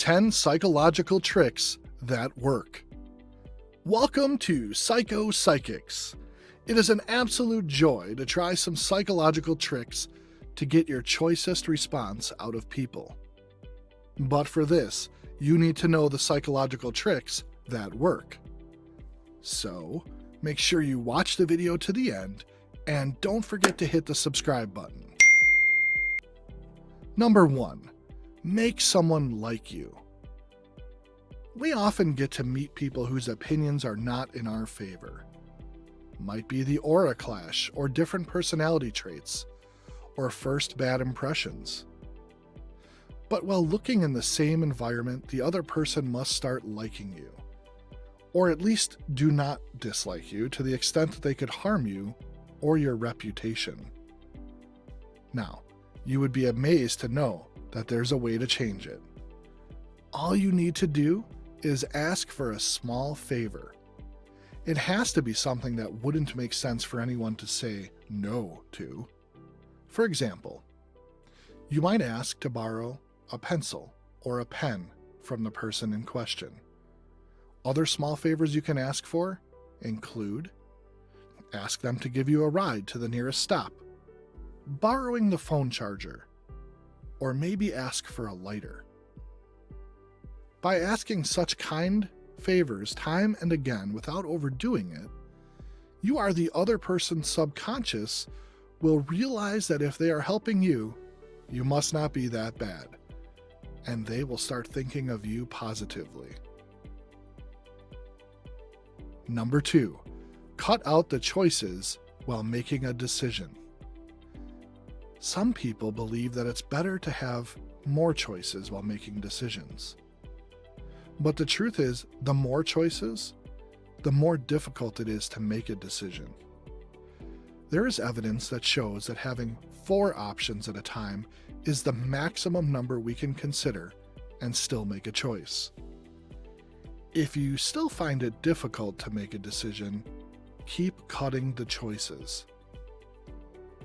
10 Psychological Tricks That Work. Welcome to Psycho Psychics. It is an absolute joy to try some psychological tricks to get your choicest response out of people. But for this, you need to know the psychological tricks that work. So, make sure you watch the video to the end and don't forget to hit the subscribe button. Number 1. Make someone like you. We often get to meet people whose opinions are not in our favor. Might be the aura clash, or different personality traits, or first bad impressions. But while looking in the same environment, the other person must start liking you, or at least do not dislike you to the extent that they could harm you or your reputation. Now, you would be amazed to know that there's a way to change it. All you need to do is ask for a small favor. It has to be something that wouldn't make sense for anyone to say no to. For example, you might ask to borrow a pencil or a pen from the person in question. Other small favors you can ask for include ask them to give you a ride to the nearest stop, borrowing the phone charger, or maybe ask for a lighter. By asking such kind favors time and again without overdoing it, you are the other person's subconscious will realize that if they are helping you, you must not be that bad, and they will start thinking of you positively. Number 2, cut out the choices while making a decision. Some people believe that it's better to have more choices while making decisions. But the truth is, the more choices, the more difficult it is to make a decision. There is evidence that shows that having 4 options at a time is the maximum number we can consider and still make a choice. If you still find it difficult to make a decision, keep cutting the choices.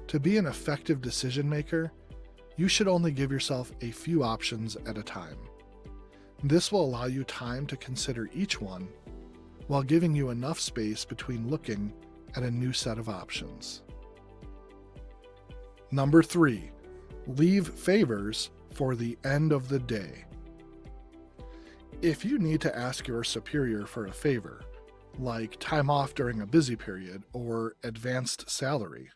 To be an effective decision maker, you should only give yourself a few options at a time. This will allow you time to consider each one while giving you enough space between looking at a new set of options. Number 3, leave favors for the end of the day. If you need to ask your superior for a favor, like time off during a busy period or advanced salary,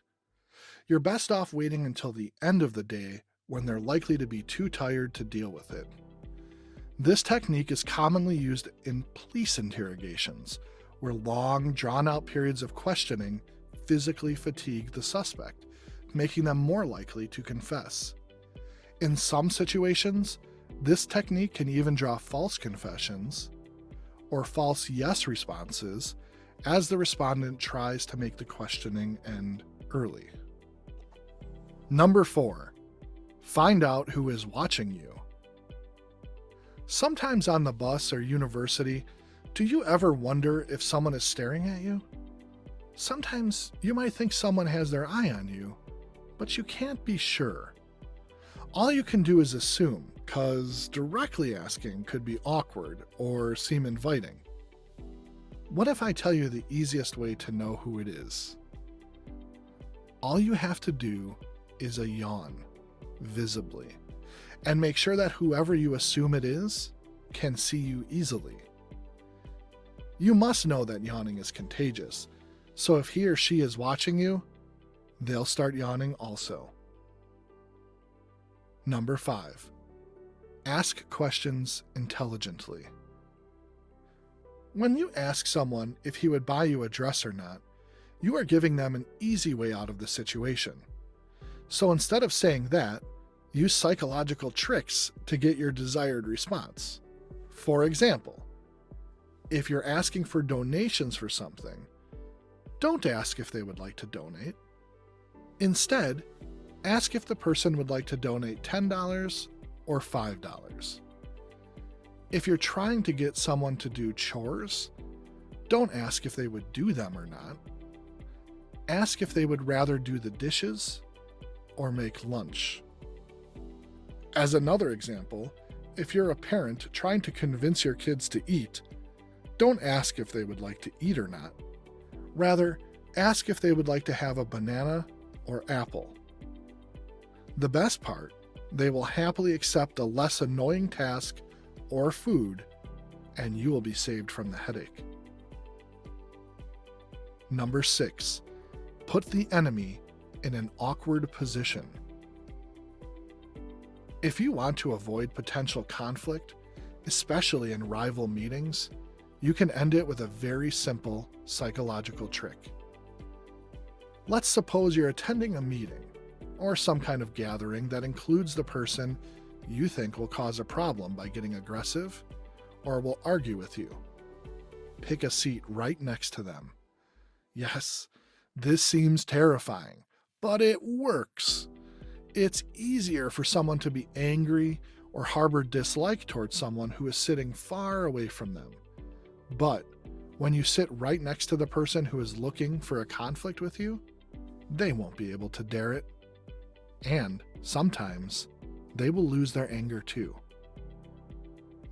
you're best off waiting until the end of the day when they're likely to be too tired to deal with it. This technique is commonly used in police interrogations, where long, drawn-out periods of questioning physically fatigue the suspect, making them more likely to confess. In some situations, this technique can even draw false confessions or false yes responses as the respondent tries to make the questioning end early. Number 4, find out who is watching you. Sometimes on the bus or university, do you ever wonder if someone is staring at you? Sometimes you might think someone has their eye on you, but you can't be sure. All you can do is assume, because directly asking could be awkward or seem inviting. What if I tell you the easiest way to know who it is? All you have to do is a yawn, visibly, and make sure that whoever you assume it is can see you easily. You must know that yawning is contagious, so if he or she is watching you, they'll start yawning also. Number 5, ask questions intelligently. When you ask someone if he would buy you a dress or not, you are giving them an easy way out of the situation. So instead of saying that, use psychological tricks to get your desired response. For example, if you're asking for donations for something, don't ask if they would like to donate. Instead, ask if the person would like to donate $10 or $5. If you're trying to get someone to do chores, don't ask if they would do them or not. Ask if they would rather do the dishes or make lunch. As another example, if you're a parent trying to convince your kids to eat, don't ask if they would like to eat or not. Rather, ask if they would like to have a banana or apple. The best part, they will happily accept a less annoying task or food, and you will be saved from the headache. Number 6, put the enemy in an awkward position. If you want to avoid potential conflict, especially in rival meetings, you can end it with a very simple psychological trick. Let's suppose you're attending a meeting or some kind of gathering that includes the person you think will cause a problem by getting aggressive or will argue with you. Pick a seat right next to them. Yes, this seems terrifying, but it works. It's easier for someone to be angry or harbor dislike towards someone who is sitting far away from them. But when you sit right next to the person who is looking for a conflict with you, they won't be able to dare it. And sometimes they will lose their anger too.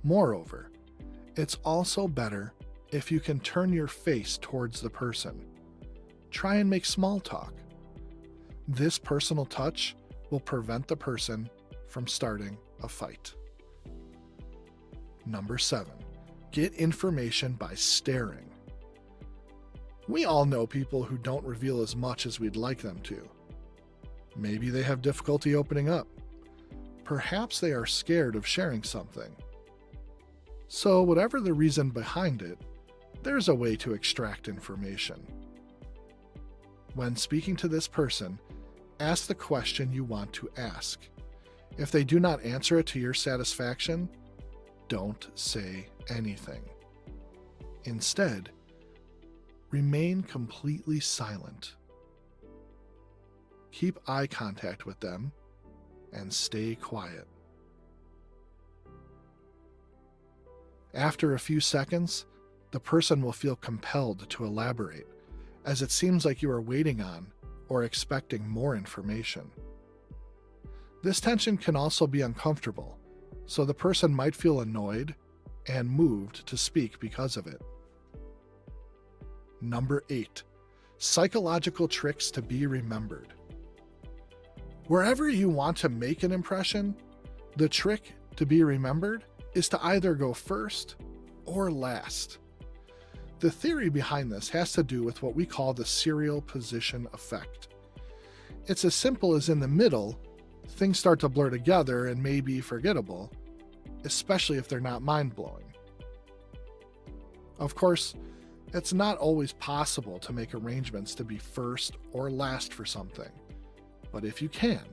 Moreover, it's also better if you can turn your face towards the person. Try and make small talk. This personal touch will prevent the person from starting a fight. Number 7, get information by staring. We all know people who don't reveal as much as we'd like them to. Maybe they have difficulty opening up. Perhaps they are scared of sharing something. So, whatever the reason behind it, there's a way to extract information. When speaking to this person, ask the question you want to ask. If they do not answer it to your satisfaction, don't say anything. Instead, remain completely silent. Keep eye contact with them and stay quiet. After a few seconds, the person will feel compelled to elaborate, as it seems like you are waiting on or expecting more information. This tension can also be uncomfortable, so the person might feel annoyed and moved to speak because of it. Number 8, psychological tricks to be remembered. Wherever you want to make an impression, the trick to be remembered is to either go first or last. The theory behind this has to do with what we call the serial position effect. It's as simple as in the middle, things start to blur together and may be forgettable, especially if they're not mind-blowing. Of course, it's not always possible to make arrangements to be first or last for something, but if you can,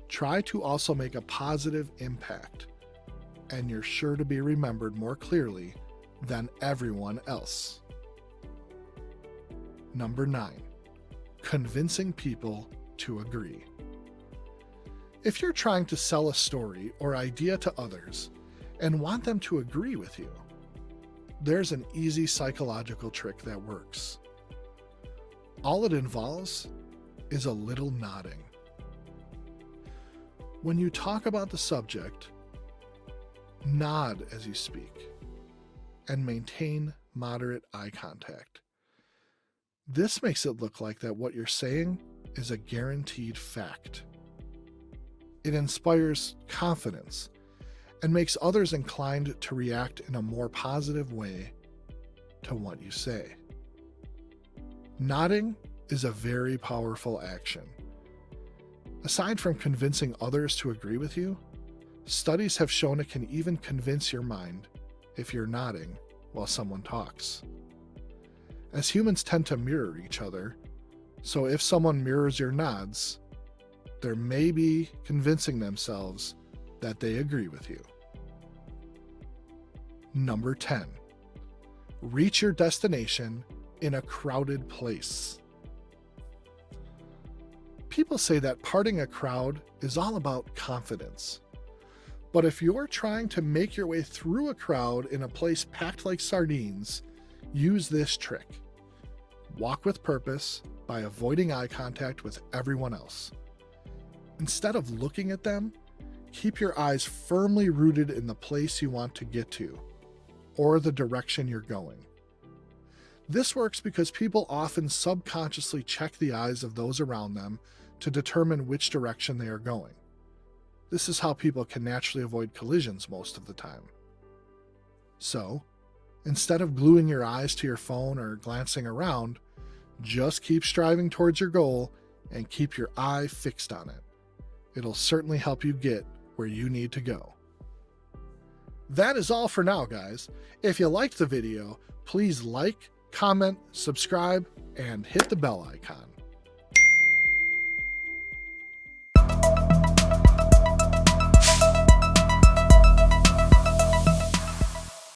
try to also make a positive impact, and you're sure to be remembered more clearly than everyone else. Number 9, convincing people to agree. If you're trying to sell a story or idea to others and want them to agree with you, there's an easy psychological trick that works. All it involves is a little nodding. When you talk about the subject, nod as you speak and maintain moderate eye contact. This makes it look like that what you're saying is a guaranteed fact. It inspires confidence and makes others inclined to react in a more positive way to what you say. Nodding is a very powerful action. Aside from convincing others to agree with you, studies have shown it can even convince your mind if you're nodding while someone talks. As humans tend to mirror each other, so if someone mirrors your nods, they may be convincing themselves that they agree with you. Number 10, reach your destination in a crowded place. People say that parting a crowd is all about confidence. But if you're trying to make your way through a crowd in a place packed like sardines, use this trick. Walk with purpose by avoiding eye contact with everyone else. Instead of looking at them, keep your eyes firmly rooted in the place you want to get to, or the direction you're going. This works because people often subconsciously check the eyes of those around them to determine which direction they are going. This is how people can naturally avoid collisions most of the time. So, instead of gluing your eyes to your phone or glancing around, just keep striving towards your goal and keep your eye fixed on it. It'll certainly help you get where you need to go. That is all for now, guys. If you liked the video, please like, comment, subscribe, and hit the bell icon.